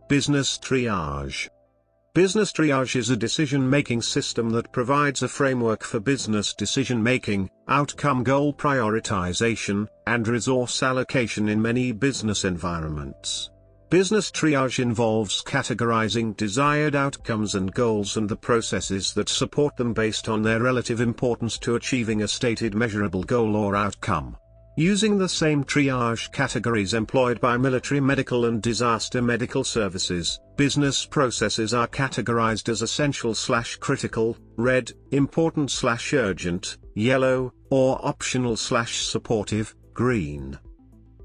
Business triage. Business triage is a decision-making system that provides a framework for business decision-making, outcome goal prioritization, and resource allocation in many business environments. Business triage involves categorizing desired outcomes and goals and the processes that support them based on their relative importance to achieving a stated measurable goal or outcome. Using the same triage categories employed by military medical and disaster medical services, business processes are categorized as essential/critical, red, important/urgent, yellow, or optional/supportive, green.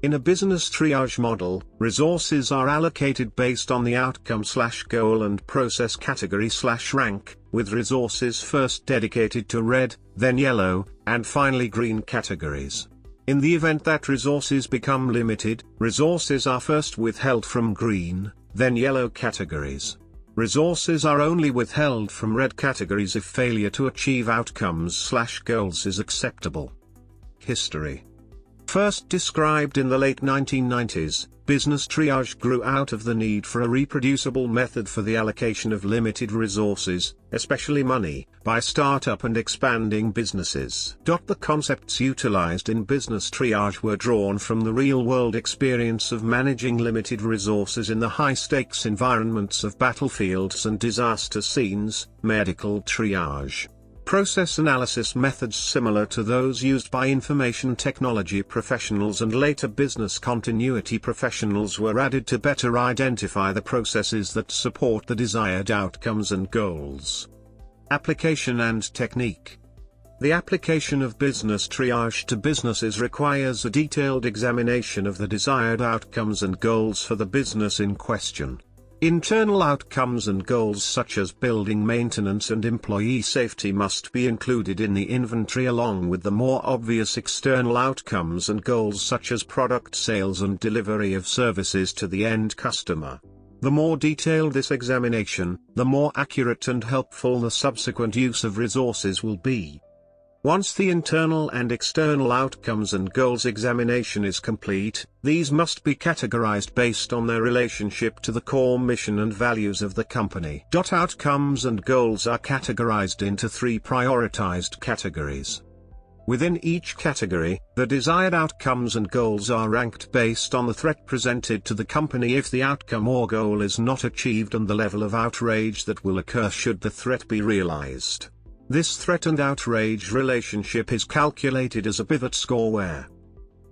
In a business triage model, resources are allocated based on the outcome/goal and process category/rank, with resources first dedicated to red, then yellow, and finally green categories. In the event that resources become limited, resources are first withheld from green, then yellow categories. Resources are only withheld from red categories if failure to achieve outcomes/goals is acceptable. History. First described in the late 1990s, business triage grew out of the need for a reproducible method for the allocation of limited resources, especially money, by startup and expanding businesses. The concepts utilized in business triage were drawn from the real-world experience of managing limited resources in the high-stakes environments of battlefields and disaster scenes, medical triage. Process analysis methods similar to those used by information technology professionals and later business continuity professionals were added to better identify the processes that support the desired outcomes and goals. Application and technique. The application of business triage to businesses requires a detailed examination of the desired outcomes and goals for the business in question. Internal outcomes and goals such as building maintenance and employee safety must be included in the inventory along with the more obvious external outcomes and goals such as product sales and delivery of services to the end customer. The more detailed this examination, the more accurate and helpful the subsequent use of resources will be. Once the internal and external outcomes and goals examination is complete, these must be categorized based on their relationship to the core mission and values of the company. Outcomes and goals are categorized into 3 prioritized categories. Within each category, the desired outcomes and goals are ranked based on the threat presented to the company if the outcome or goal is not achieved and the level of outrage that will occur should the threat be realized. This threat and outrage relationship is calculated as a pivot score where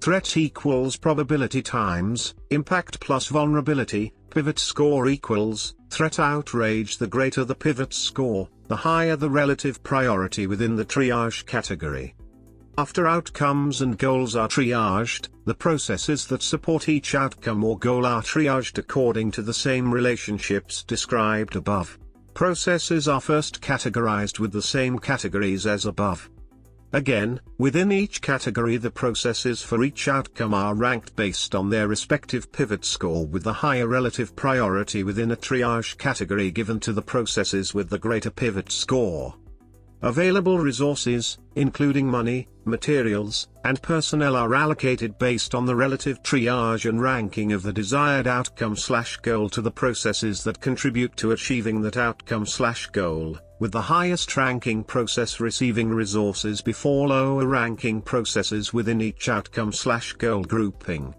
threat equals probability times impact plus vulnerability, pivot score equals threat outrage. The greater the pivot score, the higher the relative priority within the triage category. After outcomes and goals are triaged, the processes that support each outcome or goal are triaged according to the same relationships described above. Processes are first categorized with the same categories as above. Again, within each category the processes for each outcome are ranked based on their respective pivot score with the higher relative priority within a triage category given to the processes with the greater pivot score. Available resources, including money, materials, and personnel are allocated based on the relative triage and ranking of the desired outcome/goal to the processes that contribute to achieving that outcome/goal, with the highest ranking process receiving resources before lower ranking processes within each outcome/goal grouping.